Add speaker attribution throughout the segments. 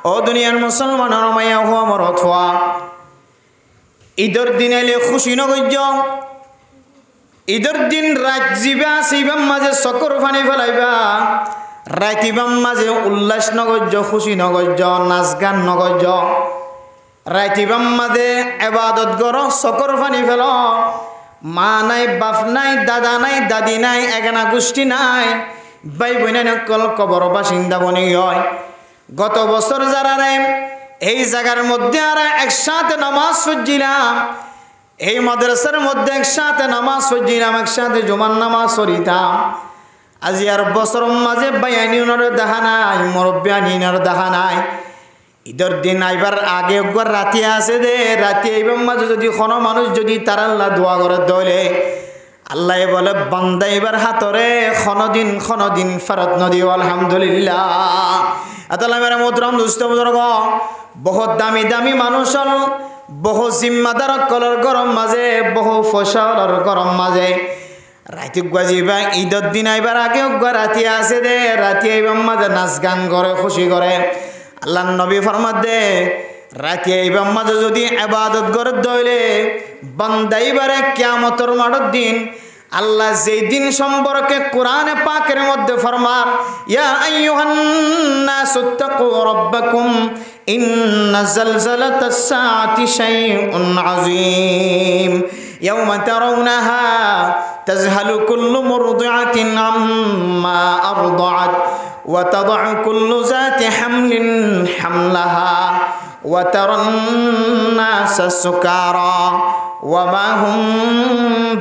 Speaker 1: ও দুনিয়ার মুসলমানের মাইয়া হওয়া মরত হওয়া ঈদের দিন এলে খুশি নগর্য ঈদের দিন রাত জিবা সিবাম মাঝে চকুর পানি ফেলাইবা রাতিবাম মাঝে উল্লাস নগর্য খুশি নগর্য নাচ গান নগর্য রাতিবাম মাঝে এবাদত গর চকুর পানি ফেল মা নাই বাপ নাই দাদা নাই দাদি নাই এগানা গোষ্ঠী নাই ভাই বোন নকল কবর বাসিন্দা বনি হয় গত বছর যারা এই জায়গার মধ্যে আর একসাথে নামাজ পড়ছিলাম এই মাদ্রাসার মধ্যে একসাথে নামাজ পড়ছিলাম একসাথে জুমার নামাজ পড়িতাম আজি আর বছর মাঝে বাইয়ানির দেখা নাই মুরব্বিয়ানির দেখা নাই ঈদের দিন আইবার আগে একবার রাতি আছে দে রাতি আইবার মাঝে যদি কোনো মানুষ যদি তার আল্লাহ দোয়া করে দলে আল্লাহ বলে বান্দা এবার হাতরে খনদিন ফেরত নদিও আলহামদুলিল্লাহ আতালা মেরা মোহতরম দোস্ত বুজুর্গ বহুত দামি দামি মানুষ বহু জিম্মাদার কলর গরম মাঝে বহু ফসলর গরম মাঝে রাতি গাজিবা ঈদের দিন আইবার আগে রাতি আছে দে রাতি আইবার মাঝে নাচ গান করে খুশি করে আল্লাহ নবী ফরমাত দে রাতি আইবার মাঝে যদি ইবাদত করে দইলে বান্দাইবারে কিয়ামতের মাঠের দিন আল্লাহ যেই দিন সম্পর্কে কোরআনে পাকের মধ্যে ফরমান ইয়া আইয়ুহান নাসুত্তাকু রাব্বাকুম ইন্না জালজালাতাস সাআতি শাইউন আযীম ইয়াওমা তারাউনাহা তাযহালু কুল্লু মুরদিআতিন আম্মা আরদাআত ওয়া তাদউ কুল্লু যাতি হামলিন হামলাহা ওয়া তারান নাসা সুকারা وما هم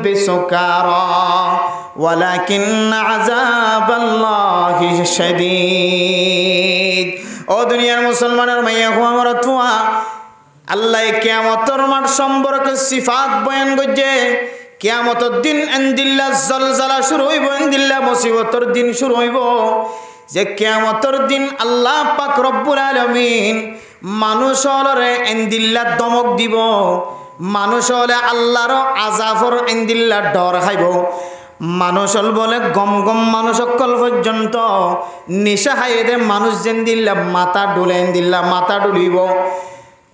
Speaker 1: بسكارى ولكن عذاب الله شديد ও দুনিয়ার মুসলমানের মাইয়া হওয়া মরতুয়া আল্লাহ কিয়ামতের মাঠ সম্পর্কে সিফাত বয়ান করছে কিয়ামতের দিন ইনদিল্লাহ জলজালা শুরু হইব ইনদিল্লাহ মুসিবতের দিন শুরু হইব যে কিয়ামতের দিন আল্লাহ পাক রব্বুল আলামিন মানুষরে ইনদিল্লাহ দমক দিব মানুষ হলে আল্লাহর আজাফর ইন্দিল্লা ডর খাইব মানুষ হল বলে গম গম মানুষ সকল পর্যন্ত নিশা খাইয়ে মানুষ যেন দিল্লা মাথা ডুলে দিল্লা মাথা ডুলিব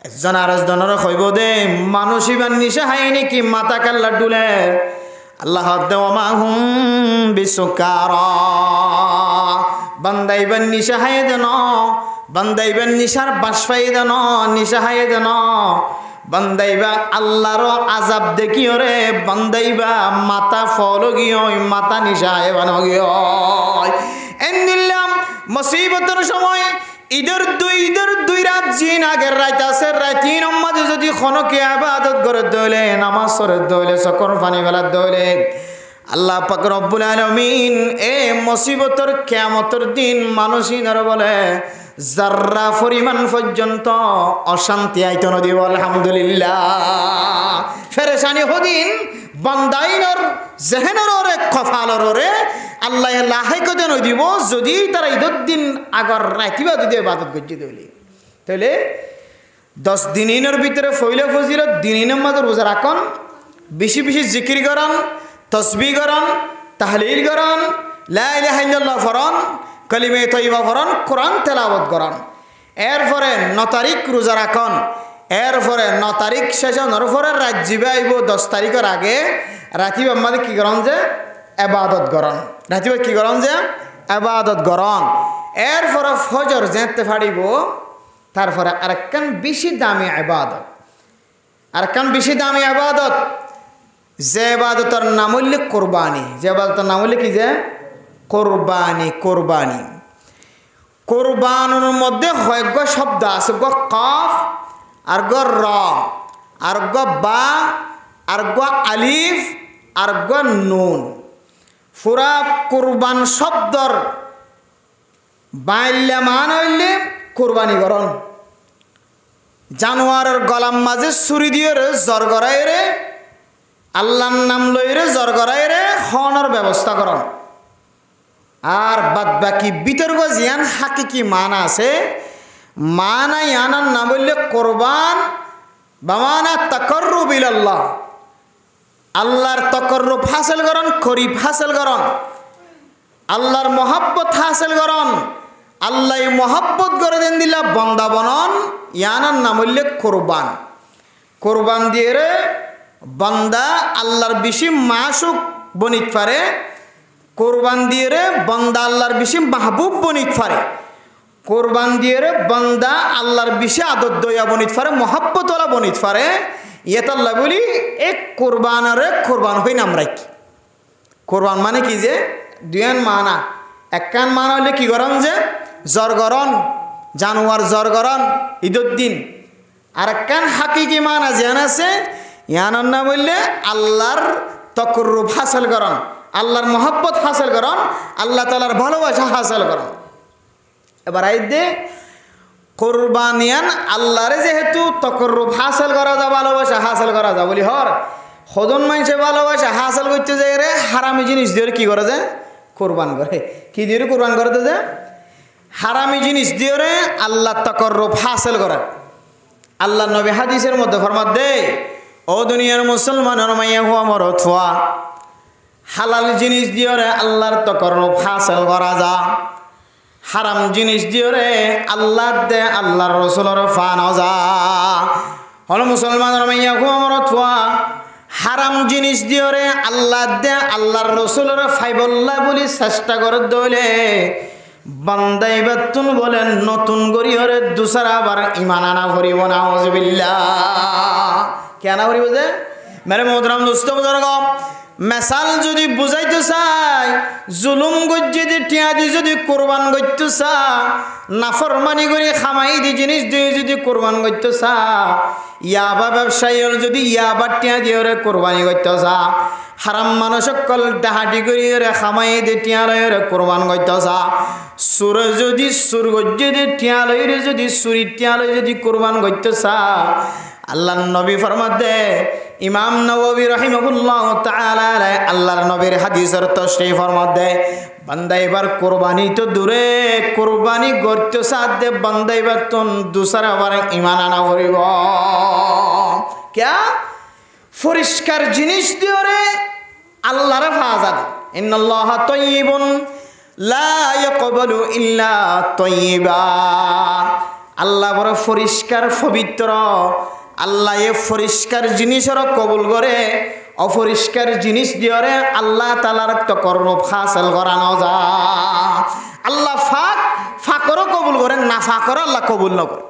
Speaker 1: একজন আর একজনের কইব দে মানুষ ইবার নিশা খাই নাকি মাথা কাল্লা ডুলে আল্লাহ দেওয়া হুম বিশ্বকারা বান্দাইবার নিশা খাইয়ে দেন বান্দাইবার নিশার বাস পাই দেন নিশা খাইয়ে দেন বান্দাইবা আল্লাহর আজাব দেখিও রে বান্দাইবা মাথা ফল গিয়ে মাথা নিশায় বানো গিয়ে এন্দিল্লাম মুসিবতের সময় ঈদের দুই রাত জিন আগের রাত আছে রাতি নমাজে যদি খনকে ইবাদত করে দইলে নামাজ পড়ে দইলে চকর পানি বেলা দইলে আল্লাহ পাক রব্বুল আলামিন এই মুসিবতের কিয়ামতের দিন মানুষিনর বলে জাররা পরিমাণ পর্যন্ত অশান্তি আইতো নদী আলহামদুলিল্লাহ ফেরেশানি হদিন বান্দাইনর জেহেনর কফালর রে আল্লাহ লাহাই কত নদীব যদি তারা ঈদের দিন আগর রাতিবা যদি ইবাদত করতে দইলে তাহলে 10 দিনের ভিতরে ফইলে ফজিলত দিনের মাঝে রোজা রাখুন বেশি বেশি জিকির করুন তসবিহ করুন তাহলিল করুন লা ইলাহা ইল্লাল্লাহ পড়ুন কালিমে তয়্যিবা পড়ুন কোরআন তেলাওয়াত করুন এরপরে 9 তারিখ রোজা রাখুন এরপরে 9 তারিখ শেষ হওয়ার পরে রাত জিবে আইব 10 তারিখের আগে রাতিবা মাঝে কি করুন যে ইবাদত করুন রাতিবা কি করুন যে ইবাদত করুন এরপরে ফজর যেতে পারিব তারপরে আরেকখান বেশি দামি ইবাদত আরেকখান বেশি দামি ইবাদত যে ইবাদতের নাম হইল কুরবানি যে ইবাদতের নাম হইল কি যে কুরবানি কুরবানি কুরবানের মধ্যে হয়গ শব্দ আছে গ কফ আর গ র আর গ বা আর গ আলিফ আর গ নুন পুরা কুরবান শব্দর বাইল্য মান হইলে কুরবানি করন জানোয়ারের গলার মাঝে ছুরি দিয়ে রে জর গড়াই রে আল্লাহর নাম লই রে জর গড়াই রে হনর ব্যবস্থা করন আর বাদ বাকি বিতর্ক জিয়ান হাকিকি মান আছে মানা ইয়ানার নাম বললে কোরবান বামানা তাকাররুব ইলাল্লাহ আল্লাহর তাকাররুব হাসিল করন করিব হাসিল করন আল্লাহর মহব্বত হাসিল করন আল্লাহ মহব্বত করে দেন দিলা বন্দা বন ইয়ানার নাম হইলে কোরবান। কোরবান দিয়ে রে বান্দা আল্লাহর বেশি মাসুক বনিত পারে, কোরবান দিয়ে রে বান্দা আল্লাহর বেশি মাহবুব বনিত পারে, কোরবান দিয়ে রে বান্দা আল্লাহর বেশি আদর দয়া বনিত পারে, মহাব্বতওয়ালা বনিত পারে। ইয়েতাল্লাহ বলি এক কোরবানারে কোরবান হই নাম রাখি। কোরবান মানে কি যে দুয়ান মানা, একখান মানা হইলে কি গরম যে জরগরণ, জানুয়ার জরগরণ ঈদের দিন। আর একখান হাকিকি মানা যেন আছে ইয়ানার নাম হইলে আল্লাহর তকরুব হাসিল করন, আল্লাহর মহব্বত হাসিল করন, আল্লাহ তাআলার ভালোবাসা হাসিল করন। এবার আইদে কোরবানিয়ান আল্লাহরে যেহেতু তকরুব হাসিল করা যা, ভালোবাসা হাসিল করা যা বলি হর সদন মানুষে ভালোবাসা হাসিল করতে যায় রে হারামি জিনিস দিয়ে কি করে যায় কোরবান করে। কি দিয়ে কোরবান করতে যায়? হারামি জিনিস দিয়ে রে আল্লাহ তকরুব হাসিল করে। আল্লাহ নবী হাদিসের মধ্যে ফরমাত দে, ও দুনিয়ার মুসলমানের মাইয়া হুয়া মরদ হুয়া, হালাল জিনিস দিয়ে রে আল্লাহর তকরুব হাসিল করা যা, হারাম জিনিস দিয়ে রে আল্লাহ দে আল্লাহর রসুলের ফান যা। হল মুসলমানের মাইয়া হুয়া মরদ হুয়া, হারাম জিনিস দিয়ে রে আল্লাহ দে আল্লাহর রসুলের ফাইবল্লা বলি চেষ্টা করে দইলে বান্দাই বাতুন বলেন নতুন করি হরে দুসারা আবার ইমান আনা ভরিব না। আউযুবিল্লাহ। কেন ভরিব যে মেরে মোহতরাম দোস্ত বুজুর্গ, মেসাল যদি বুঝাইতে চাই, জুলুম গজ্জে দি টিয়া দি যদি কোরবান করতে চা, নাফরমানি করে খামাই দি জিনিস দিয়ে যদি কোরবান করতে চা, ইয়াবা ব্যবসায়ী যদি ইয়াবা টিয়া দিয়ে কোরবানি করতে চা, হারাম মানুষ সকল ডাহাটি করি খামাই দি টিয়া লয় কোরবান করতে চা, সুর যদি সুর গজ্জে দি টিয়া লয় যদি সুরি টিয়া লয় যদি কোরবান করতে চা, আল্লাহর নবী ফরমাত দে, ইমাম নববী রাহিমাহুল্লাহ তাআলা আল্লাহর নবীর হাদিসের তাশরীহ ফরমাত দে, বান্দা এবার কোরবানি তো দূরে কোরবানি করতে সাথ দে বান্দা এবার তো দুসরা বার ঈমান আনা করিব। ক্যা পরিষ্কার জিনিস দিয়ে রে আল্লাহর ফাজাদ, ইন্নাল্লাহা তাইয়্যিবুন লা ইয়াকবালু ইল্লা তাইয়্যিবা। আল্লাহ বড় পরিষ্কার পবিত্র, আল্লাহ এ পরিষ্কার জিনিসের কবুল করে, অপরিষ্কার জিনিস দিয়ে আল্লাহ তাআলার তকররুব হাসিল করানো যা। আল্লাহ ফাকরও কবুল করে, না ফাকর আল্লাহ কবুল না করে।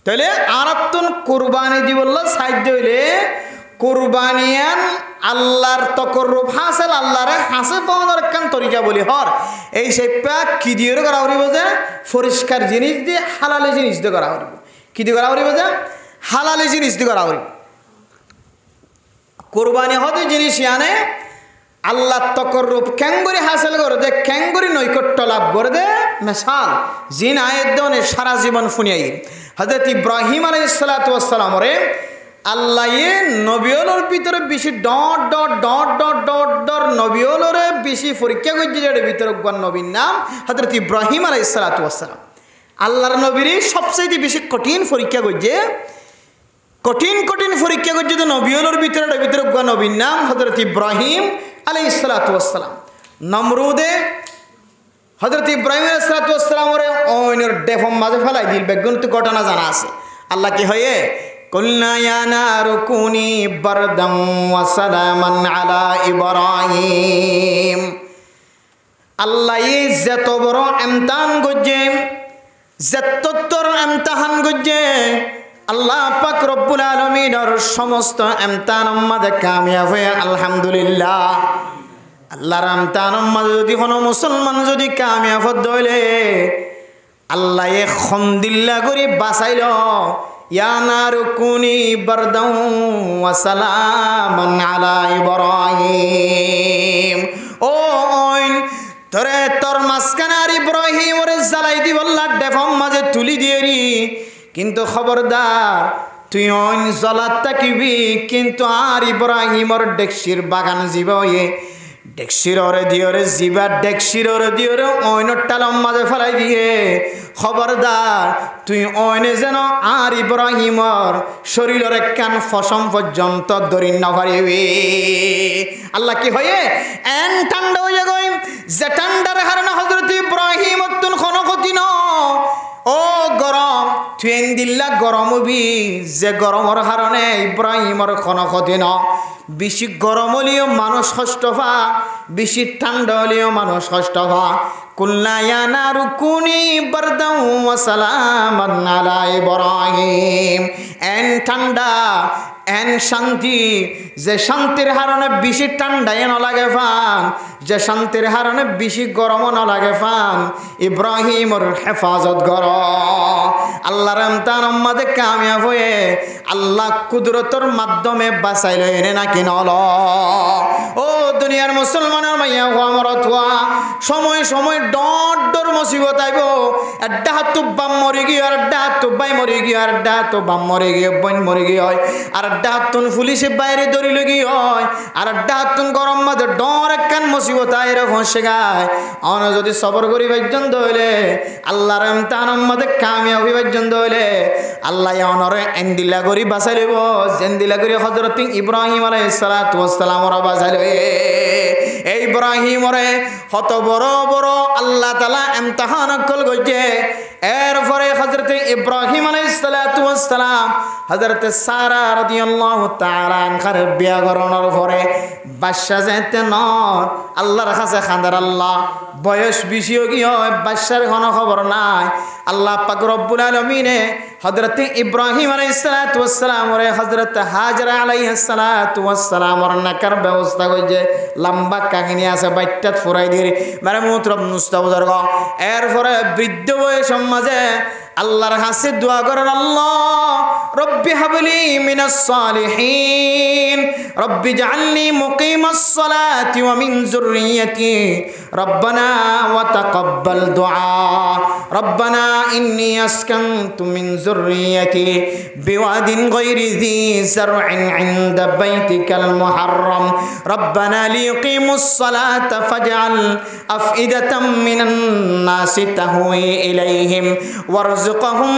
Speaker 1: তাহলে আরাতুন কুরবানি দিবল্লা সাহায্য হইলে কুরবানিয়ান আল্লাহর তকররুব হাসিল, আল্লাহরে হাসে পাওয়ার কান তরিকা বলি হর এই সেই প্যাক কি দিয়ে করা হরিব যে পরিষ্কার জিনিস দিয়ে হালালি জিনিস দিয়ে করা হরিব। কি দিয়ে করা হরিব যে হালালি জিনিস দিয়ে করা হরিব। কোরবানি হতে জিনিস আনে আল্লাহ তকররুব ক্যাঙ্গুরি হাসিল করে দে, ক্যাঙ্গুরি নৈকট্য লাভ করে দে। মেসাল জিন আয়ের দনে সারা জীবন ফুনিয়াই হযরত ইব্রাহিম আলাইহিস সালাতু ওয়াস সালাম রে আল্লাহ এ নবিয়লর ভিতরে বেশি dot dot dot dot dot dot নবিয়লরে বেশি পরীক্ষা করছে, যেটার ভিতরে নবীর নাম হযরত ইব্রাহিম আলাইহিস সালাতু ওয়াস সালাম। আল্লাহর নবীরই সবচেয়ে বেশি কঠিন পরীক্ষা করছে, কঠিন কঠিন পরীক্ষা করছে তো নবিয়লর ভিতরে নবীর নাম হযরত ইব্রাহিম আলাইহিস সালাতু ওয়াস সালাম। নমরুদে হযরত ইব্রাহিম আলাইহিস সালাতু ওয়াস সালামরে ওইনের ডেফম মাঝে ফেলাই দিল, বেগুনতে ঘটনা জানা আছে। আল্লাহ কি হয়ে কুলনা ইয়া নারু কুনি বারদাম ওয়া সালামান আলা ইব্রাহিম। আল্লাহ এই যত বড় ইমতিহান গজে, যততর ইমতিহান গজে, আল্লাহ পাক রব্বুল আলামিনের সমস্ত ইমতিহানের মধ্যে কামিয়াব হয়ে আলহামদুলিল্লাহ। আল্লাহর ইমতিহানের মধ্যে যদি কোনো মুসলমান যদি কামিয়াব হইলে আল্লাহ এ খন্দিল্লা করে বাঁচাইল, ইয়া নারু কুনি বারদাম ওয়া সালামান আলা ইব্রাহিম। ও তোরে তোর মাঝখানে আর ইব্রাহিম ওরে জ্বালাই দি বললা ডেফম মাঝে তুলি দিয়েরি, কিন্তু খবরদার তুই অইন জ্বলাত থাকিবি, কিন্তু আর ইব্রাহিমর ডেকশির বাগান জীব এ ডেকশির ওরে দিওরে জিবা ডেকশির ওরে দিওরে অইনের টালম মাঝে ফেলাই দিয়ে খবরদার তুই অইনে যেন আর ইব্রাহিমর শরীরের কান ফসম পর্যন্ত দরিন না পারিবি। আল্লাহ কি হয়ে এন ঠান্ডা হয়ে গই, যে ঠান্ডার হারণে হযরত ইব্রাহিম অত্যন্ত ক্ষণক্ষতি ন ও গরম তুই দিল্লা গরম হবি যে গরমের কারণে ইব্রাহিমর কোনো ক্ষতি ন বেশি গরম হলেও মানুষ কষ্ট পা বেশি ঠান্ডা হলেও মানুষ কষ্ট পা কুল্লা ইয়া নারু কুনি বারদাও ওয়া সালামান আলা ইব্রাহিম এন ঠান্ডা এন শান্তি যে শান্তির হারণে বেশি ঠান্ডায় না লাগে ফান যে শান্তির হারণে বেশি গরম না লাগে ফান ইব্রাহিমর হেফাজত কর আল্লাহর আমতান আমাদের কামিয়াব হয়ে আল্লাহ কুদরতর মাধ্যমে বাঁচাইল এনে নাকি নল ও দুনিয়ার মুসলমানের মাইয়া আমার অথবা সময় সময় ডর ডর মুসিবত আইব একটা হাত বাম মরে গিয়ে আর একটা হাত বাই মরে গিয়ে আর একটা হাত বাম মরে গিয়ে বন মরে গিয়ে হয় আর একটা হাতুন পুলিশে বাইরে দড়ি লগি হয় আর একটা হাতুন গরম মাঝে ডর একখান মুসিবত আইরে ফসে গায় অন যদি সবর করি পর্যন্ত হইলে আল্লাহর আমতান আমাদের কামিয়াব পর্যন্ত হইলে আল্লাহ অনরে এন্দিলা করি বাঁচাই লইব জেন্দিলা করি হযরত ইব্রাহিম আলাইহিস সালাতু ওয়াস সালাম ওরা বাঁচাই লই এই ইব্রাহিমরে কত বড় বড় আল্লাহ তাআলা ইমতিহান কল গজে এরপরে হযরত ইব্রাহিম আলাইহিস সালাতু ওয়াস সালাম হযরত সারা রাদিয়াল্লাহু তাআলা আনহার বিয়া করানোর পরে বাদশা যেতে ন আল্লাহর কাছে খান্দার আল্লাহ বয়স বেশি কি হয় বাদশার কোনো খবর নাই আল্লাহ পাক রব্বুল আলামিনে হযরত ইব্রাহিম আলাইহিস সালাতু ওয়াস সালাম ওরে হযরত হাজরা আলাইহিস সালাতু ওয়াস সালাম ওর নাকার ব্যবস্থা কইছে লম্বা কাহিনী আছে বাইটাত ফুরাই দিরি মানে মুতরব মুস্তাবদার গো এরপরে বৃদ্ধ বয়স মাঝে আল্লাহর কাছে দোয়া করেন আল্লাহ রব্বি হাবলি মিনাস সালিহিন রব্বি জাআলনি মুকিমাস সালাতি ওয়া মিন যুররিয়্যতি রব্বানা ওয়া তাকাব্বাল দুআ রব্বানা ইন্নী আসকানতু মিন যুররিয়্যতি বিওয়াদিন গায়রি যী যার'ইন ইনদা বাইতিকাল মুহাররাম রব্বানা লিয়ুকিমুস সালাতা ফাজআল আফইদাতাম মিনান নাসি তাহওয়ি ইলাইহিম ওয়ারযুকহুম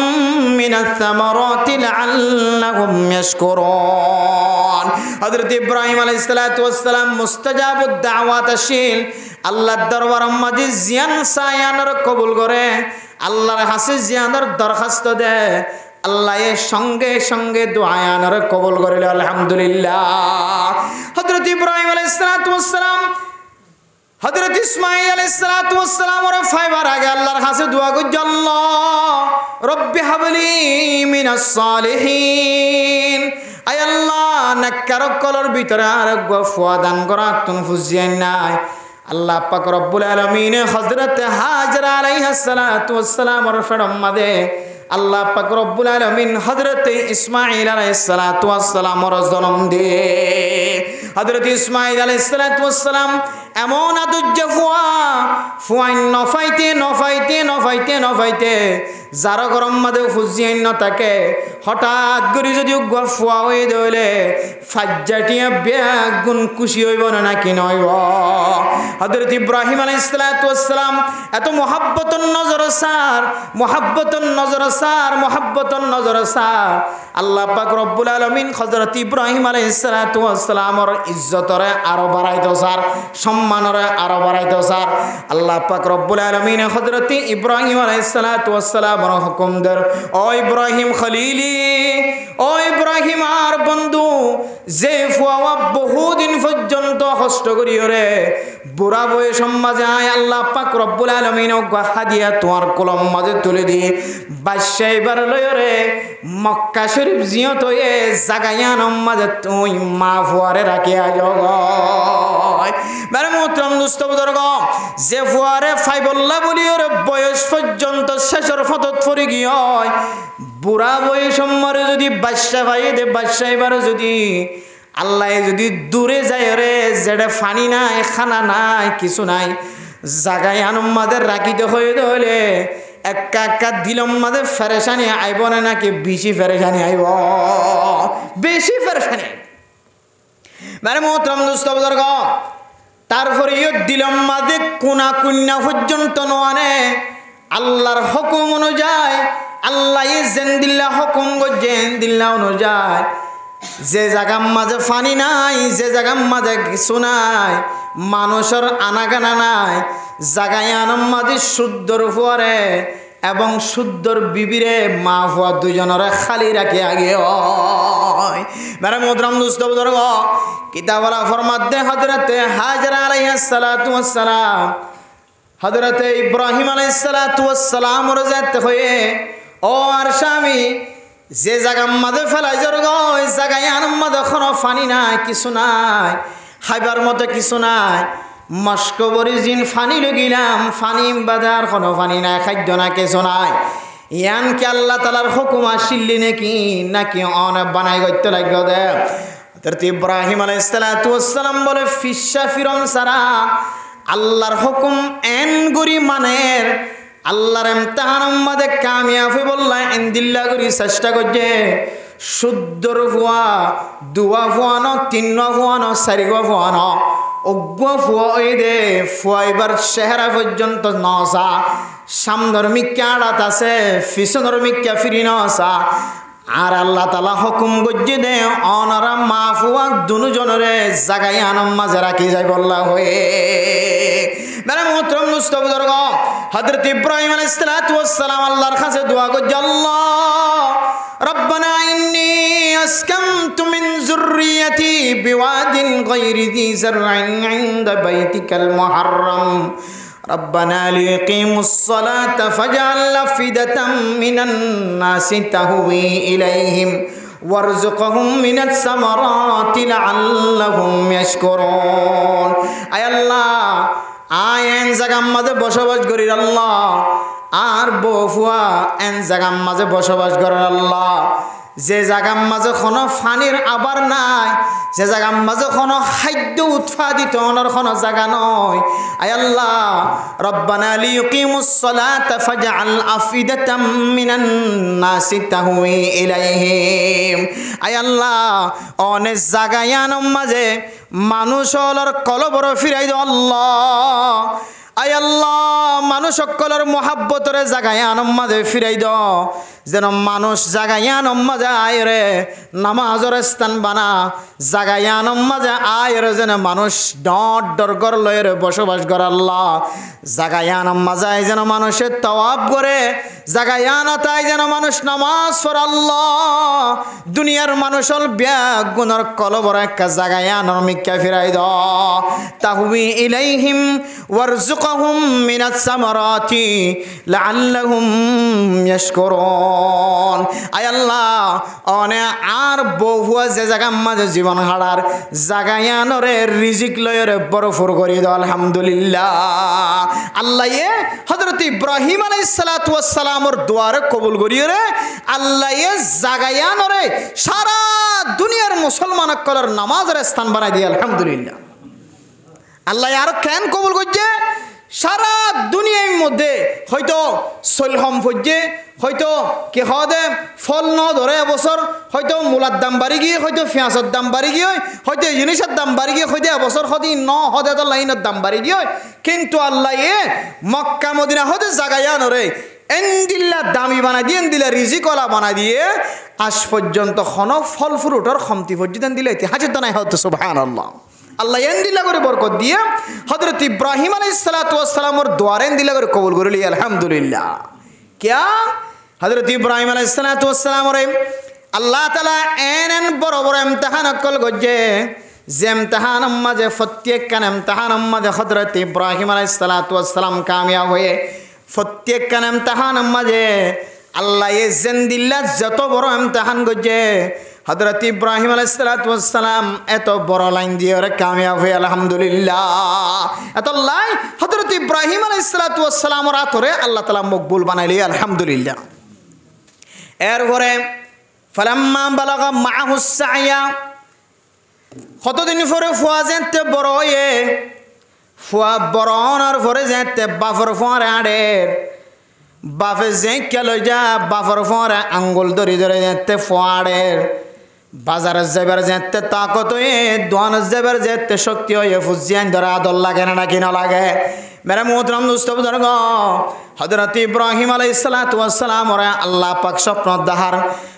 Speaker 1: মিনাস সামারাতি লাআল্লাহুম ইয়াশকুরুন হযরত ইব্রাহিম আলাইহিস সালাতু ওয়াস সালাম মুস্তাজাবুদ দাওয়াত আসিল আল্লাহর দরবার মাঝে জিয়ান সায়ানর কবুল করে আল্লাহর কাছে জিয়ানের দরখাস্ত দে আল্লাহ এর সঙ্গে সঙ্গে দোয়ায়ানর কবুল করিল আলহামদুলিল্লাহ হযরত ইব্রাহিম আলাইহিস সালাতু ওয়াস সালাম হযরত ইসমাঈল আলাইহিস সালাতু ওয়াস সালাম ওর ফাইবার আগে আল্লাহর কাছে দোয়া করছে আল্লাহ রব্বি হাবলি মিনাস সালিহিন আয় আল্লাহ নাক্কার কলর ভিতরে আর গফওয়া দান করা তুন ফুজিয়ান নাই আল্লাহ পাক রব্বুল আলামিন হযরত হাজরা আলাইহিস সালাতু ওয়াস সালাম ওর ফরমাদে আল্লাহ পাক রব্বুল আলামিন হযরত ইসমাঈল আলাইহিস সালাতু ওয়াস সালাম ওর জন্ম দে হযরত ইসমাঈল আলাইহিস সালাতু ওয়াস সালাম এমন আদুজ্জ ফুয়াইন নফাইতে যারা গরম মাদে ফুজিয়ান ন থাকে হঠাৎ করে যদি ফুয়া হয়ে দইলে ফাজ্জাটিয়া বেগুন খুশি হইব না কি নইব হযরত ইব্রাহিম আলাইহিস সালাতু ওয়াস সালাম এত মোহাব্বতন নজর সার আল্লাহ পাক রব্বুল আলামিন হযরত ইব্রাহিম আলাইহিস সালাতু ওয়াস সালামর ইজ্জতরে আরো বাড়াইতো স্যার সম্মানরে আরো বাড়াইতো স্যার আল্লাহ পাক রব্বুল আলামিন হযরত ইব্রাহিম আলাইহিস সালাতু ওয়াস সালামর হুকুম দের ও ইব্রাহিম খলিলি ও ইব্রাহিম আর বন্ধু যে ফুয়া বহুদিন পর্যন্ত কষ্ট করি রে বুড়া বয়স মাঝে আয় আল্লাহ পাক রব্বুল আলামিন হাদিয়া তোমার কলম মাঝে তুলে দিয়ে বাদশা এবার লয় রে মক্কা শরীফ জিয়ত হয়ে জাগায়ান মাঝে তুই মা ফুয়ারে রাখি আজ মানে মোহতরম দোস্ত বুজুর্গ যে ফুয়ারে ফাইবল্লা বলি ওর বয়স পর্যন্ত শেষের ফতত ফরি গিয়ে বুড়া বয়স মারে যদি বাদশা ভাই দে বাদশা এবার যদি আল্লাহ যদি দূরে যায় রে যেটা ফানি নাই খানা নাই কিছু নাই জাগায় আনম্মাদের রাখিতে হয়ে হলে একা দিলম মাদের ফেরেশানি আইব না নাকি বেশি ফেরেশানি আইব বেশি ফেরেশানি মানে মোহতরম দোস্ত বুজুর্গ তারপরে দিলম মাদে কোনা কুন্যা পর্যন্ত নয় আল্লাহর হুকুম অনুযায়ী আল্লাহ জেন্দিল্লা হুকুম গো জেন্দিল্লা অনুযায়ী যে জায়গার মাঝে ফানি নাই যে জায়গার মাঝে কিছু নাই মানুষের আনাগানা নাই জাগায় আনম মাঝে শুদ্ধর পরে এবং শুদ্ধর বিবিরে মা ফুয়া দুজনের খালি রাখি আগে হয় মেরা মোহতরম দোস্ত বুজুর্গ কিতাবরা ফরমাতে হযরতে হাজরা আলাইহিস সালাতু ওয়াস সালাম হযরতে ইব্রাহিম আলাইহিস সালাতু ওয়াস সালাম রজাত হয়ে ও আর স্বামী যে জায়গা মাঝে ফেলাই জর্গ ওই জায়গায় আনম মাঝে কোনো ফানি নাই কিছু নাই খাইবার মতো কিছু নাই মস্কবরি জিন ফানি লগিলাম ফানি বাজার কোনো ফানি নাই খাদ্য না কিছু নাই ইয়ান কি আল্লাহ তাআলার হুকুম আসিলি নাকি অনেক বানাই করতে লাগবে দে হযরত ইব্রাহিম আলাইহিস সালাতু ওয়াস সালাম বলে ফিশা ফিরন সারা আল্লাহর হুকুম এন গুরি মানের আল্লাহর ইমতিহান উম্মতে কামিয়াব বললা ইনদিল্লাহ করি চেষ্টা করছে শুদ্ধর ফুয়া দুয়া ফুয়ানো তিন ফুয়ানো চারি ফুয়ানো অজ্ঞ ফুয়া ওই দে ফুয়াইবার চেহারা পর্যন্ত নসা সামনের মিক্কা আড়াত আছে পিছনের মিক্কা ফিরি নসা আর আল্লাহ তাআলা হুকুম গজ্জে দে অনারা মা ফুয়া দুজনরে জাগাই আনম মাঝে রাখি যাই বললা হয়ে মেরা মোহতরম দোস্ত বুজুর্গ হযরত ইব্রাহিম আলাইহিস সালাতু ওয়াস সালাম আল্লাহর কাছে দোয়া করছে আল্লাহ রব্বানা ইন্নী আসকানতু মিন যুররিয়্যাতি বিওয়াদিন গায়রি যী যার'ইন ইনদা বাইতিকাল মুহাররাম ربنا ليقيموا الصلاة فاجعل أفئدة من الناس تهوي إليهم وارزقهم من الثمرات لعلهم يشكرون أي الله আইন জাগাম মাঝে বসবাস করি আল্লাহ আর বফুয়া এন জাগাম মাঝে বসবাস করে আল্লাহ যে জাগাম মাঝে কোনো ফানির আবার নাই যে জাগাম মাঝে কোনো খাদ্য উৎপাদিত হওয়ার কোনো জায়গা নয় আয় আল্লাহ রব্বানা লিয়ুকিমুস সালাতা ফাজআল আফিদাতাম মিনান নাসি তাহওয়ি ইলাইহিম আয় আল্লাহ অনেক জায়গায়ান মাঝে মানুষ হলর কলবর ফিরাই দাও আল্লাহ আয় আল্লাহ মানুষ সকলের মোহাব্বতরে জাগায় আনম্মাদে ফিরাই দাও যেন মানুষ জাগায় আনম্মাদে আয় রে নামাজের স্থান বানা জাগায় আনম্মাদে আয় রে যেন মানুষ ডর ডর গর লয়ের বসবাস করে আল্লাহ জাগায় আনম্মাদে আয় যেন মানুষের তওয়াব করে জাগায় আনতায় যেন মানুষ নামাজ পড়ে আল্লাহ দুনিয়ার মানুষের ব্যাগ গুণর কলবর একটা জাগায় আনমিকা ফিরাই দাও তাহবি ইলাইহিম ওয়ারযুকহুম মিনাস সামারাতি লাআল্লাহুম ইয়াশকুরুন আয় আল্লাহ অনে আর বহুয়া যে জায়গা মাঝে জীবন হারার জাগায়ানরে রিজিক লয়রে বরফর করি দাও আলহামদুলিল্লাহ আল্লাহ এ হযরত ইব্রাহিম আলাইহিস সালাতু ওয়াস সালামের দোয়ারে কবুল করিয়ে রে আল্লাহ এ জাগায়ানরে সারা দুনিয়ার মুসলমানসকলের নামাজের স্থান বানাই দিয়ে আলহামদুলিল্লাহ আল্লাহ আর কেন কবুল করছে সারা দুনিয়ার মধ্যে হয়তো সলহম ফজে হয়তো কে হদে ফল ন ধরে এবছর হয়তো মূলার দাম বাড়ি গিয়ে হয়তো পেঁয়াজের দাম বাড়ি গিয়ে হয়তো জিনিসের দাম বাড়ি গিয়ে হয়তো এবছর হদি ন হদে তো লাইনের দাম বাড়ি গিয়ে কিন্তু আল্লাহ এ মক্কা মদিনা হদে জাগাইয়া নরে এন্দিল্লা দামি বানাই দিয়ে এন্দিল্লা রিজিকলা বানাই দিয়ে আজ পর্যন্ত খন ফল ফ্রুটর খমতি পর্যন্ত দিলে ইতিহাসের দানাই হতো সুবহানাল্লাহ আল্লাহ এন্দিল্লা করে বরকত দিয়ে হযরত ইব্রাহিম আলাইহিস সালাতু ওয়াস সালামের দোয়ারে এন্দিল্লা করে কবুল করলি আলহামদুলিল্লাহ क्या हज़रत इब्राहिम अलैहिस्सलातु वस्सलाम रे अल्लाह ताला एन बड़ बड़ इम्तिहान कल गजे जे इम्तिहान मजे प्रत्येक कान इम्तिहान मजे हज़रत इब्राहिम अलैहिस्सलातु वस्सलाम कामयाब हुए प्रत्येक कान इम्तिहान मजे अल्लाह ये जिंदिल्ला जतो बड़ इम्तिहान गजे हज़रत इब्राहिम अलैहिस्सलातु वस्सलाम एतो बड़ लाइन दिए रे कामयाब हुए अल्हम्दुलिल्लाह एतो लाइन हज़रत इब्राहिम अलैहिस्सलातु वस्सलाम रातरे अल्लाह ताला मकबूल बनाइली अल्हम्दुलिल्लाह एर घरे फलम्मा बलगा माहु साया कतदिन परे फुआ जेते बड़ हये फुआ बड़ हनार परे जेते बापर फुआरे आड़ेर बापे जे केलो जा बापर फुआरे आंगुल धरि धरि जेते फुआड़ेर बाजार जेबर जेते ताकत हये दोआन जेबर जेते शक्ति हये फुजियान धरे आदर लागे ना कि ना लागे मेरे मोहतरम दोस्तों बुजुर्ग हज़रत इब्राहिम अलैहिस्सलातु वस्सलाम और अल्लाह पाक स्वप्न दहर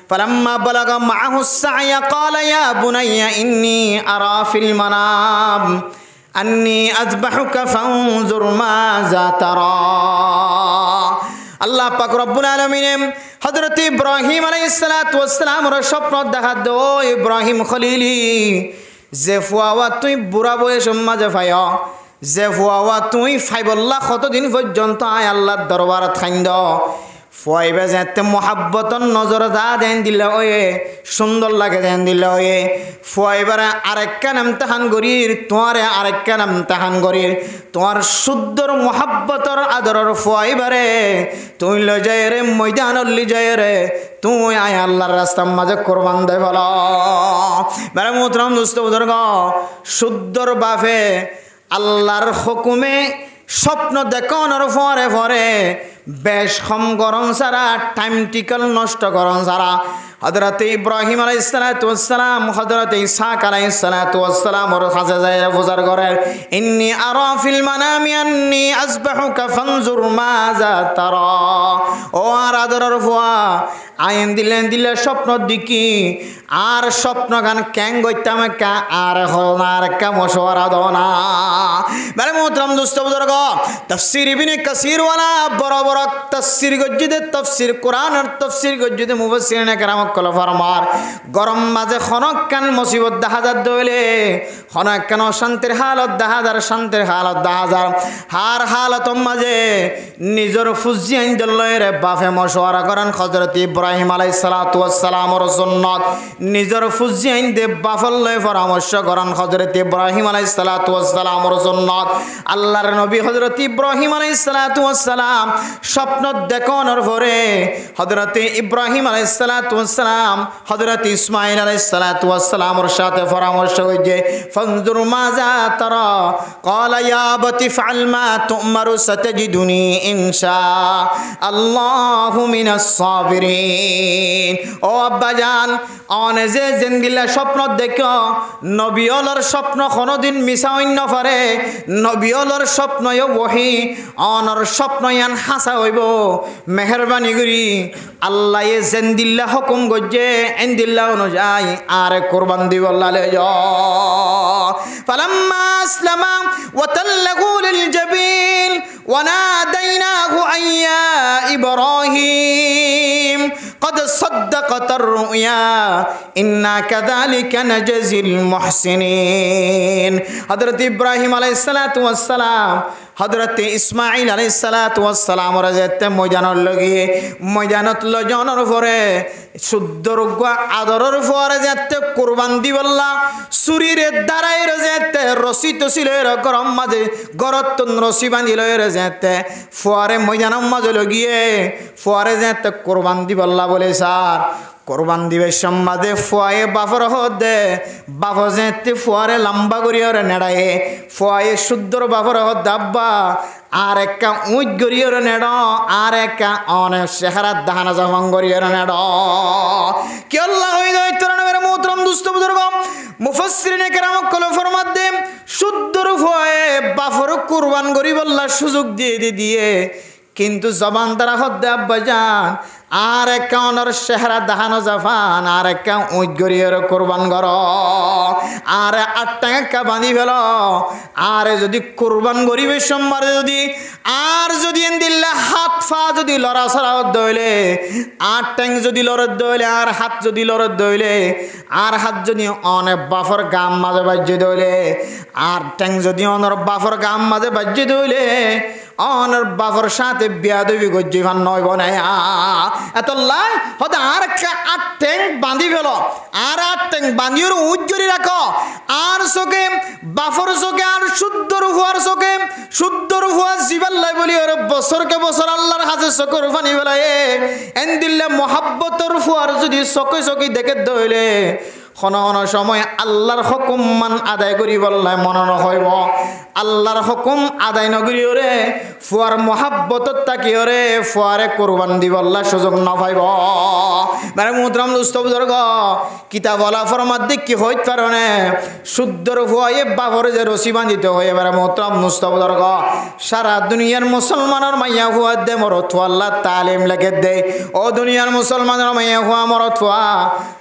Speaker 1: फलम्मा बलगा माहु साया क़ाल या बुनय्या इन्नी अरा फिल मनाम अन्नी अज़बहुका फंजुर माज़ा तरा আল্লাহ পাক রব্বুল আলামিন হযরত ইব্রাহিম আলাইহিস সালাতু ওয়াস সালামের স্বপ্ন দেখা দো ইব্রাহিম খলিলি যে ফুয়াওয়া তুই বুড়া বয়স মাঝে ফাইয়া যে ফুয়াওয়া তুই ফাইবল্লাহ কতদিন পর্যন্ত আয় আল্লাহর দরবারত খাইন্দ ফুয়াইবে যেতে মোহাব্বতন নজর দা দেন দিল ওয়ে সুন্দর লাগে দেন দিল ওয়ে ফুয়াইবারে আরেকটা নাম তাহান গরির তোমারে আরেকটা নাম তাহান গরির তোমার শুদ্ধর মোহাব্বতর আদরের ফুয়াইবারে তুই ল যায় রে ময়দানর লি যায় রে তুই আয় আল্লাহর রাস্তার মাঝে কোরবান দে বলো বারে মোহতরম দোস্ত বুজুর্গ শুদ্ধর বাফে আল্লাহর হুকুমে স্বপ্ন দেখানোর পরে পরে বেশ কম গরম সারা টাইম টিকল নষ্ট গরম সারা হযরত ইব্রাহিম আলাইহিস সালাতু ওয়াস সালাম হযরত ইসহাক আলাইহিস সালাতু ওয়াস সালাম ওর কাছে যায় বুজার করে ইন্নী আরা ফিল মানামি আন্নী আসবাহুকা ফানজুর মাযা তারা ও আর আদরের ফুয়া আইন দিলে স্বপ্ন দেখি আর স্বপ্ন গান ক্যাং গইতাম কা আর হনার কা মশওয়ারা দনা বারে মোহতরম দোস্ত বুজুর্গ তাফসীর ইবনে কাসির ওয়ালা বড় বড় তাফসীর গজ্জিদে তাফসীর কোরআনের তাফসীর গজ্জিদে মুফাসসিরিনে কেরাম কল ফরমার গরম মাঝে খনক কান মুসিবত দেখা যা দইলে খনক কান শান্তির হালত দেখা যার শান্তির হালত দেখা যার হার হালত মাঝে নিজর ফুজি আইন দলরে বাফে মশওয়ারা করেন হযরত ইব্রাহিম আলাইহিস সালাতু ওয়াস সালামের সুন্নাত নিজর ফুজি আইন দে বাফল লয় পরামর্শ করেন হযরত ইব্রাহিম আলাইহিস সালাতু ওয়াস সালামের সুন্নাত আল্লাহর নবী হযরত ইব্রাহিম আলাইহিস সালাতু ওয়াস সালাম স্বপ্ন দেখানোর পরে হযরত ইব্রাহিম আলাইহিস সালাতু ওয়াস সালাম হযরত ইসমাঈল আলাইহিস সালাতু ওয়াস সালামের সাথে পরামর্শ হইছে ফানজুর মাযা তারা ক্বালা ইয়া আবাতি ফাআল মা তু'মারু সাতাজিদুনি ইনশা আল্লাহু মিনাস সাবিরিন ও আব্বাজান অনে যে জিন্দিলা স্বপ্ন দেখো নবিয়লর স্বপ্ন কোনদিন মিছা হইন পারে নবিয়লর স্বপ্নয় ওহী অনর স্বপ্নয়ান হাসা হইব মেহেরবানি করি আল্লাহ এ জিন্দিল্লা হুকুম গজে ইনদিল্লা অনুযায়ী আর কুরবান দিবল্লা লে যা ফালাম্মা আসলামা ওয়া তাল্লাহু লিল জাবিল ওয়া নাদাইনাহু আইয়া ইব্রাহিম قد صدقت الرؤيا إنا كذلك نجزي المحسنين حضرت إبراهيم عليه الصلاة والسلام হযরত ইসমাঈল আলাইহিস সালাতু ওয়াস সালাম রাজতে ময়দানত লগিয়ে ময়দানত লজনের পরে শুদ্ধরজ্ঞ আদরের পরে যেতে কুরবান দিবল্লা সুরিরে দাঁড়াই যেতে রসি তছিল গরম মাঝে গরত রসি বাঁধিল যেতে ফোয়ারে ময়দানের মাঝে লগিয়ে ফোয়ারে যেতে কুরবান দিবল্লা বলে স্যার কোরবান দিবে সম্মাদে ফুয়ায়ে বাফর হদে বাফ যেতে ফুয়ারে লম্বা করিয়রে নেড়ায়ে ফুয়ায়ে শুদ্ধর বাফর হদ আব্বা আর একটা উঁচ গরিয়রে নেড় আর একটা অনেক শেখারাত দাহানা জাফাং গরিয়রে নেড় কি আল্লাহ হয়ে যায় তোর নবীর মোহতরম দুস্থ বুজুর্গ মুফাসসিরিনে কেরাম কল ফরমাত দে শুদ্ধর ফুয়ায়ে বাফর কুরবান গরিবল্লাহ সুযোগ দিয়ে কিন্তু জবান দ্বারা হদে আব্বা যান আর একটা অনর চেহারা দাহানো জাফান আর একটা উঁচ গরিয়র কোরবান কর আর 8 টাকা বাঁধি ফেল আর যদি কোরবান গরিবের সম্মারে যদি দিল্লা হাত ফা যদি লড়া সরা দইলে 8 ট্যাং যদি লড়ত দইলে আর হাত যদি লড়ত দইলে আর হাত যদি অনেক বাফর গাম মাঝে বাজ্যে দইলে আর ট্যাং যদি অনর বাফর গাম মাঝে বাজ্যে দইলে অনর বাফর সাথে বিয়াদবি গজ্জি ভান নয় বনায় এত লাই হতে আর একটা 8 ট্যাং বাঁধি ফেল আর 8 ট্যাং বাঁধিওর উজ্জরি রাখো আর চোখে বাফর চোখে আর শুদ্ধর হুয়ার চোখে শুদ্ধর হুয়া জিবাল্লাই বলি ওর বছরকে বছর আল্লাহর হাজে চোখের পানি ফেলায় এন দিল্লে মহাব্বতর হুয়ার যদি চোখে চোখে দেখে দইলে কোন সময় আল্লাহর হুকুম মান আদায় করি বললাই মনে নহইব আল্লাহর হুকুম আদায় নগরি ওরে ফুয়ার মহাব্বতত তাকি ওরে ফুয়ারে কুরবান দিবল্লা সুযোগ না পাইব মানে মুদ্রাম দুস্থ বুজুর্গ কিতাব বলা ফরমাত দিক কি হইতে পারে শুদ্ধর ভয়ে বাবরে যে রসি বাঁধিতে হয় এবারে মুদ্রাম দুস্থ বুজুর্গ সারা দুনিয়ার মুসলমানের মাইয়া হুয়া দে মরত আল্লাহ তালিম লেগে দে ও দুনিয়ার মুসলমানের মাইয়া হুয়া মরত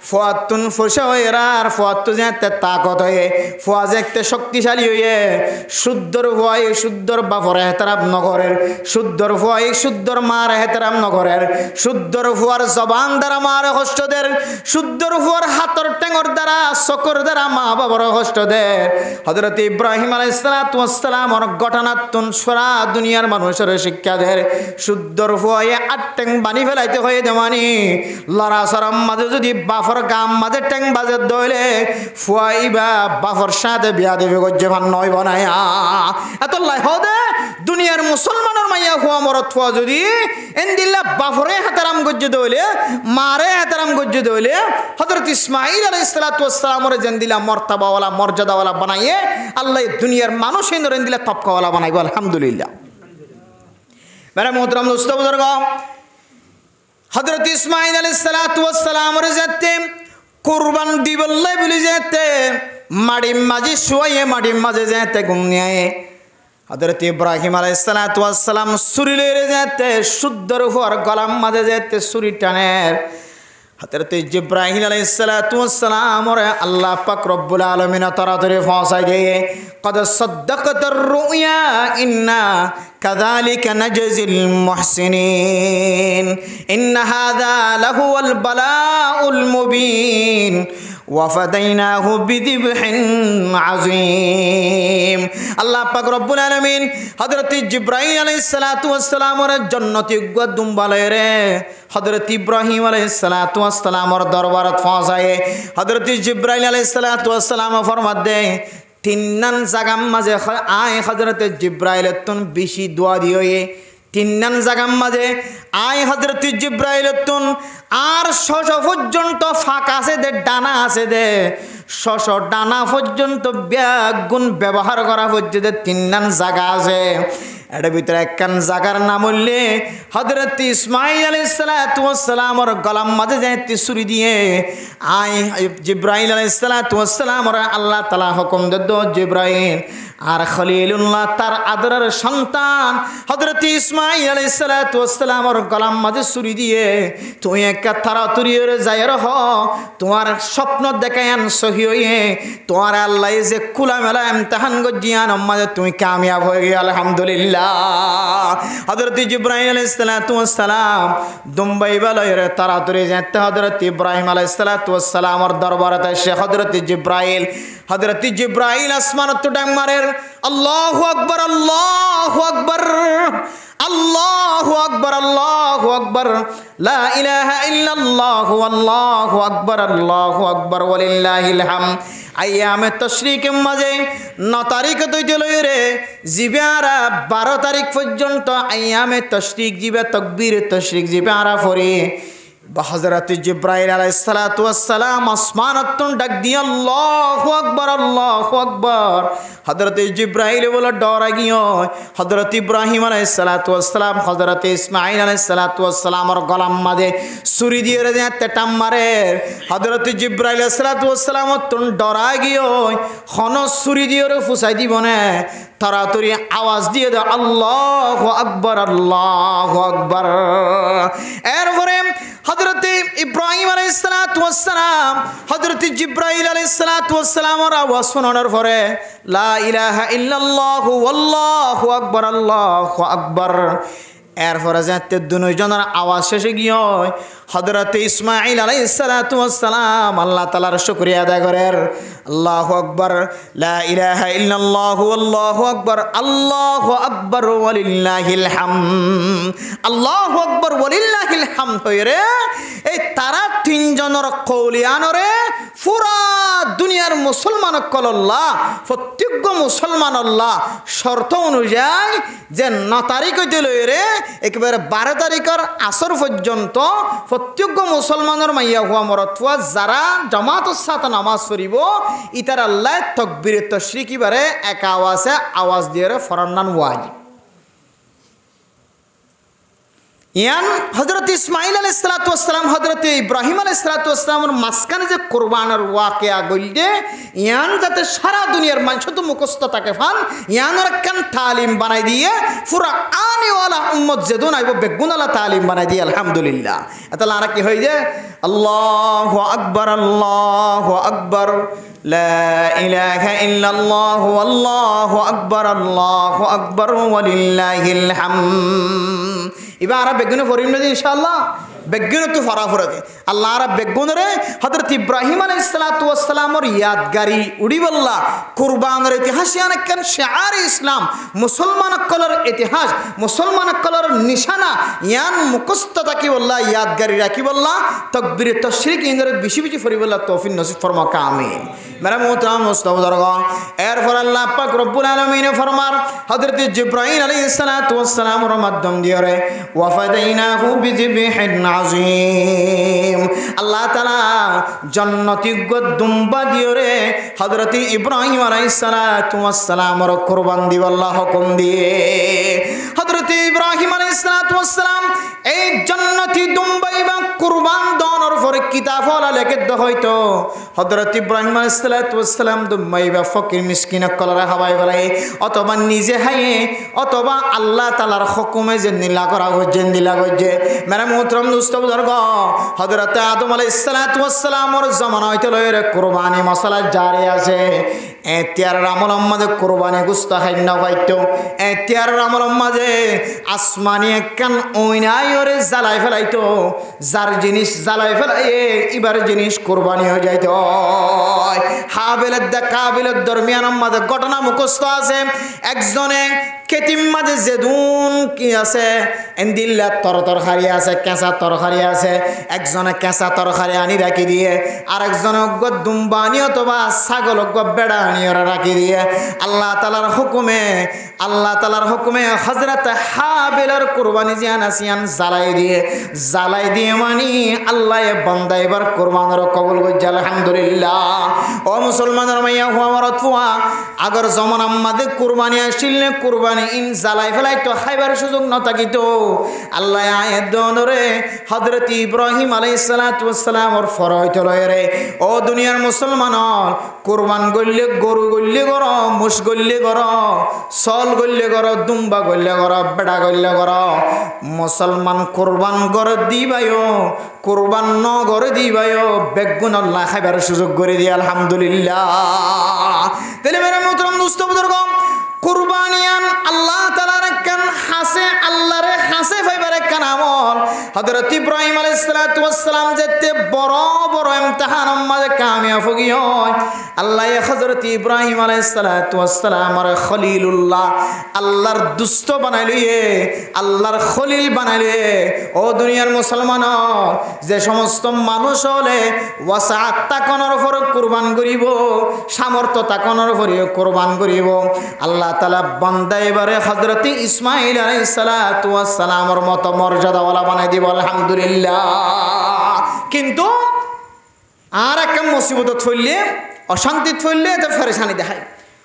Speaker 1: ফুয়াতুন ফুসে হয়ে আর ফুয়াতু যেতে তাকত হয়ে ফুয়া যেতে শক্তিশালী হয়ে শুদ্ধর ভয়ে শুদ্ধর বাবরে হেতারাম নগরের শুদ্ধর ভয়ে শুদ্ধর মার হেতারাম নগরের শুদ্ধর ভুয়ার জবান দ্বারা মার কষ্টদের শুদ্ধর ভুয়ার হাতর টেঙর দ্বারা চকর দ্বারা মা বাবার কষ্টদের হযরত ইব্রাহিম আলাইহিস সালাতু ওয়াস সালামর ঘটনাতুন সারা দুনিয়ার মানুষের শিক্ষাদের শুদ্ধর ভুয়ায়ে আট টেং বানি ফেলাইতে হয়ে দেমানি লড়া সরম মাঝে যদি বাফর গাম মাঝে টেং বাজে দইলে ফুয়াইবা বাফর সাথে বিয়া দেবে গজ্জে ভান নয় বানায়া এত লাই হদে দুনিয়ার মুসলমানের মাইয়া হুয়া মরত ফুয়া যদি এন্দিল্লা বাফরে হাতারাম গজ্জে দইলে মারে হাতারাম গজ্জে দইলে হযরত ইসমাঈল আলাইহিস সালাতু ওয়াস সালামরে জেন্দিলা মর্তবাওয়ালা মর্যাদাওয়ালা বানাইয়ে আল্লাহ দুনিয়ার মানুষ এন্দিলা তপকাওয়ালা বানাইবো আলহামদুলিল্লাহ মেরা মোহতরম দোস্ত বুজুর্গ হযরত ইসমাঈল আলাইহিস সালাতু ওয়াস সালামরে যেতে কুরবান দিবল্লাই বলি যেতে মাড়ির মাঝে শুয়ে মাড়ির মাঝে যেতে ঘুমিয়ে হযরত ইব্রাহিম আলাইহিস সালাতু ওয়াস সালাম ছুরি লইরে যেতে শুদ্ধর হওয়ার গলাম মাঝে যেতে ছুরি টানের হযরত জিব্রাইল আলাইহিস সালাতু ওয়াস সালাম ওরে আল্লাহ পাক রব্বুল আলামিন তাড়াতাড়ি পৌঁছায় দিয়ে কদ সাদ্দাকাতার রুয়া ইন্না কাযালিকা নাজজিল মুহসিনিন ইন্না হাযা লাহুল বালাউল মুবিন وفديناه بذبح عظيم আল্লাহ পাক রব্বুল আলামিন হযরত জিব্রাইল আলাইহিস সালাতু ওয়াস সালামের জান্নাতি গদুমবালেরে হযরত ইব্রাহিম আলাইহিস সালাতু ওয়াস সালামের দরবারত পৌঁছায় হযরত জিব্রাইল আলাইহিস সালাতু ওয়াস সালাম ফরমাত দেয় তিননান জাগাম মাঝে আয় হযরত জিব্রাইল তুন বেশি দোয়া দিয়ে তিননান জাগাম মাঝে আয় হযরত জিব্রাইল তুন আর শশ পর্যন্ত ফাঁকা আছে দে ডানা আছে দে শশ ডানা পর্যন্ত ব্যাগুণ ব্যবহার করা পর্যন্ত তিননান জায়গা আছে এর ভিতরে একখান জায়গার নাম হইলে হযরত ইসমাঈল আলাইহিস সালাতু ওয়াস সালামের গলার মাঝে যাইতে ছুরি দিয়ে আয় জিব্রাইল আলাইহিস সালাতু ওয়াস সালামের আল্লাহ তাআলা হুকুম দেদ জিব্রাইল আর খলিলুল্লাহ তার আদরের সন্তান হযরত ইসমাঈল আলাইহিস সালাতু ওয়াস সালামের গলার মাঝে ছুরি দিয়ে তুই একটা তাড়াতাড়ি যাই রহ তোমার স্বপ্ন দেখায়ান সহি হয়ে তোমার আল্লাহ যে কুলা মেলা ইমতিহান গজিয়ান মাঝে তুমি কামিয়াব হয়ে গেল আলহামদুলিল্লাহ হযরত জিব্রাইল আলাইহিস সালাতু ওয়াস সালাম দুম্বাই বালায়ের তাড়াতাড়ি যেতে হযরত ইব্রাহিম আলাইহিস সালাতু ওয়াস সালামের দরবারে এসে হযরত জিব্রাইল আসমানত ডাক মারের আল্লাহু আকবার আল্লাহু আকবার আল্লাহু আকবার আল্লাহু আকবার লা ইলাহা ইল্লাল্লাহু আল্লাহু আকবার ওয়ালিল্লাহিল হামদ আইয়ামে তশরিকের মাঝে 9 তারিখ হইতে লইরে জিবারা 12 তারিখ পর্যন্ত আইয়ামে তশরিক জিবা তাকবীর তশরিক জিবারা ফরি হযরত জিব্রাইল আলাইহিস সালাতু ওয়াস সালাম আসমানতুন ডাক দিয়ে আল্লাহু আকবার হযরত জিব্রাইল বলে ডরা গিয়ে হযরত ইব্রাহিম আলাইহিস সালাতু ওয়াস সালাম হযরত ইসমাঈল আলাইহিস সালাতু ওয়াস সালামের গলার মাঝে ছুরি দিয়ে যেতে টাম মারে হযরত জিব্রাইল আলাইহিস সালাতু ওয়াস সালাম তুন ডরা গিয়ে খন ছুরি দিয়ে ফুসাই দিব না তাড়াতাড়ি আওয়াজ দিয়ে দাও আল্লাহু আকবার এরপরে হযরত ইব্রাহিম আলাইহিস সালাতু ওয়াস সালাম হযরত জিব্রাইল আলাইহিস সালাতু ওয়াস সালামের আওয়াজ শোনানোর পরে লা ইলাহা ইল্লাল্লাহু আল্লাহু আকবার এরপরে যাতে দুজনের আওয়াজ শেষে গিয়ে হযরত ইসমাঈল আলাইহিস সালাতু ওয়াস সালাম আল্লাহ তাআলার শুকরিয়া আদায় করেন আল্লাহু আকবার লা ইলাহা ইল্লাল্লাহু আল্লাহু আকবার ওয়ালিল্লাহিল হামদ আল্লাহু আকবার ওয়ালিল্লাহিল হামদ হইরে এই তারা তিনজনের কওলিয়ানরে পুরা দুনিয়ার মুসলমান কল্লাহ প্রত্যেক মুসলমান আল্লাহ শর্ত অনুযায়ী যে 9 তারিখ হইতে লইরে একেবারে 12 তারিখের আসর পর্যন্ত প্রত্যেক মুসলমানের মাইয়া হুয়া মরতুয়া যারা জামাতের সাথে নামাজ পড়িব ইতার আল্লাহ তাকবীর তাশরিক ইবারে এক আওয়াজে আওয়াজ দিয়ে ফরনান ওয়াজিব ইয়ান হজরত ইসমাইল আলাইহিসসালাম হজরত ইব্রাহিম আলাইহিসসালামের মাঝখানে যে কোরবানের ওয়াকিয়া গইলদে ইয়ান যাতে সারা দুনিয়ার মানুষ তো মুখস্থ থাকে ফান ইয়ানোর একখান তালিম বানাই দিয়ে পুরা আনিওয়ালা উম্মত যেদুন আইব বেগুনালা তালিম বানাই দিয়ে আলহামদুলিল্লাহ। তাহলে আর কি হয়ে যায় আল্লাহু আকবার লা ইলাহা ইল্লাল্লাহু আল্লাহু আকবার ওয়ালিল্লাহিল হামদ। এবার আর বেগুনে ফরিম না ইনশাআল্লাহ বেগুনে তো ফরা ফরবে আল্লাহ আর বেগুনরে হযরত ইব্রাহিম আলাইহিস সালাতু ওয়াস সালামর ইয়াদগারি উড়িবল্লা কুরবানের ইতিহাস ইয়ানকান শিআর ইসলাম মুসলমান কলর ইতিহাস মুসলমান কলর নিশানা ইয়ান মুখস্থ থাকি বল্লা ইয়াদগারি রাখি বল্লা তাকবীর তাশরিক ইনরে বেশি বেশি ফরিবল্লা তৌফিক নসিব ফরমা আমিন। मेरा मोहतरम मुस्तफा दरगाह एरपर अल्लाह पाक रब्बुल आलमीन फरमार हजरत जिब्राइल अलैहिस्सलातु वस्सलाम रो माध्यम दिए रे वफदैनाहु बिजिबहिन अजीम अल्लाह ताला जन्नती दुम्बा दिए रे हजरत इब्राहिम अलैहिस्सलातु वस्सलाम रो कुर्बान दी अल्लाह हुकुम दिए हजरत इब्राहिम अलैहिस्सलातु वस्सलाम এই जन्नती दुम्बा এবং কুরবান দনের পরে কিতাব হলা লেখে দ হয়তো হযরত ইব্রাহিম আলাইহিসসালাতু ওয়াসসালাম দুম্বাই বা ফকির মিসকিন কলরা হাবাই বলাই অথবা নিজে হাইয়ে অথবা আল্লাহ তাআলার হুকুমে যে নিলা করা হচ্ছে দিলা হচ্ছে মেরা মুহতরম দোস্ত বুজুর্গ হযরত আদম আলাইহিসসালাতু ওয়াসসালামর জামানা হইতে লয়ের কুরবানি মশলা জারি আছে এতিয়ার আমল মাঝে কুরবানি গুস্ত খাইন হয়তো এতিয়ার আমল মাঝে আসমানি একখান ওইনাই ওরে জ্বালাই ফেলাইতো যার জিনিস জ্বালাই ফেলাই এবার জিনিস কুরবানি হয়ে যাইতো হাবিলের কাবিলের দরমিয়ান মাঝে ঘটনা মুখস্থ আছে একজনে কেতিম মাঝে যেদুন কি আছে এন্দিল্লা তরকারি আছে কেঁচা তরকারি আছে একজনে কেঁচা তরকারি আনি রাখি দিয়ে আরেকজনে দুম্বা আনি অথবা ছাগল বেড়া আনি ওরা রাখি দিয়ে আল্লাহ তাআলার হুকুমে হযরত হাবিলের কুরবানি জিয়ান আসিয়ান জ্বালাই দিয়ে মানি আল্লাহ বান্দা এবার কুরবানের কবুল করছে আলহামদুলিল্লাহ। ও মুসলমানের মাইয়া হুয়া মারত ফুয়া আগর জমানা মাঝে কুরবানি আসিল কুরবানি ইন জ্বালাই ফেলাই তো খাইবার সুযোগ ন থাকিত আল্লাহ আয়াত দনরে হযরত ইব্রাহিম আলাইহিসসালাতু ওয়াসসালামর ফরমাইত লয়রে ও দুনিয়ার মুসলমান কুরবান গল্লে গরু গল্লে গর মুস গল্লে গর সল গল্লে গর দুম্বা গল্লে গর বেড়া গল্লে গর মুসলমান কুরবান গর দিবায়ো কুরবান ন গর দিবায়ো বেগুন আল্লাহ খাইবার সুযোগ করে দি আলহামদুলিল্লাহ। তাহলে মেরা মুহতরম দোস্ত বুজুর্গ কুরবানিয়ান আল্লাহ তাআলার একখান হাসে আল্লাহরে হাসে ফাইবার একখান আমল হযরত ইব্রাহিম আলাইহিসসালাতু ওয়াসসালাম যেতে বড় বড় ইমতিহানের মাঝে কামিয়াব হয় আল্লাহ হযরত ইব্রাহিম আলাইহিসসালাতু ওয়াসসালামের খলিলুল্লাহ আল্লাহর দুষ্ট বানাইলিয়ে আল্লাহর খলিল বানাইলিয়ে ও দুনিয়ার মুসলমান যে সমস্ত মানুষ হলে ওয়াসাআত তাকনের উপর কুরবান করিব সামর্থ্য তাকনের উপরে কুরবান করিব আল্লাহ তাআলা বান্দা এবারে হযরত ইসমাঈল আলাইহিসসালাতু ওয়াসসালামের মতো মর্যাদাওয়ালা বানাই দিব আলহামদুলিল্লাহ। কিন্তু আর একটা মুসিবত ফেললে অশান্তি ফেললে তো ফেরেশানি দেখায়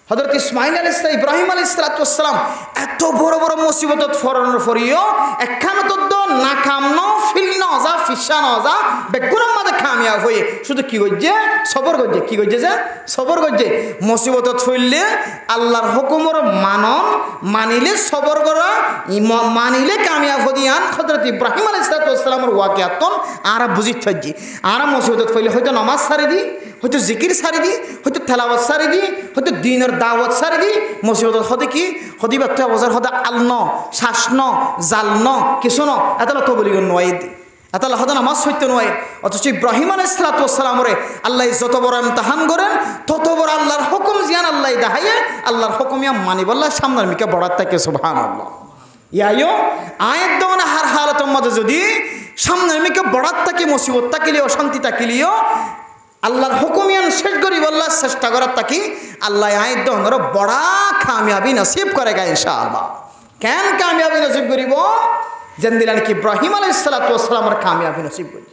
Speaker 1: হযরত ইসমাঈল আলাইহিস ইব্রাহিম আলাইহিসসালাতু ওয়াসসালাম এত বড় বড় মুসিবত ফরানোর পরেও একখান তো না কাম ন ফিল ন যা ফিসা ন যা বেগুনের মাঝে কামিয়াব হয়ে শুধু কি করছে সবর করছে কি করছে যে সবর করছে মুসিবত ফেললে আল্লাহর হুকুমের মানিলে সবর করা মানিলে কামিয়াব হদিয়ান হযরত ইব্রাহিম আলাইহিসসালাতু ওয়াসসালামের ওয়াকিয়াতন আর বুঝিত থাকি আর মুসিবত ফেললে হয়তো নামাজ ছাড়ি দি হয়তো জিকির ছাড়ি দি হয়তো তেলাওয়াত ছাড়ি দি হয়তো দিনের দাওয়াত ছাড়ি দি মুসিবত হতে কি হদি ব্যক্তি অবজার হতে আলন শ্বাসন জালন কিছু ন এতলা তো বলি নয় এতলা হতে নামাজ হইতে নয় অথচ ইব্রাহিম আলাইহিসসালাতু ওয়াসসালামরে আল্লাহ যত বড় ইমতিহান করেন তত বড় আল্লাহর হুকুম জিয়ান আল্লাহ দেখাইয়ে আল্লাহর হুকুমিয়া মানিবল্লাহ সামনের মিকে বড়ার থাকে সুবহানাল্লাহ। ইয়ায়ো আয়াত দেওয়ানা হার হালতের মধ্যে যদি সামনের মিকে বড়ার থাকে মুসিবত থাকিলেও অশান্তি থাকিলেও আল্লাহর হুকুমিয়ান শেষ করি বললা চেষ্টা করার তাকি আল্লাহ আয়াত দেওয়ানোর বড়া কামিয়াবি নসিব করে গা ইনশাআল্লাহ। কেন কামিয়াবি নসিব করিব যেন দিলেন কি ইব্রাহিম আলাইহিসসালাতু ওয়াসসালামের কামিয়াবি নসিব করি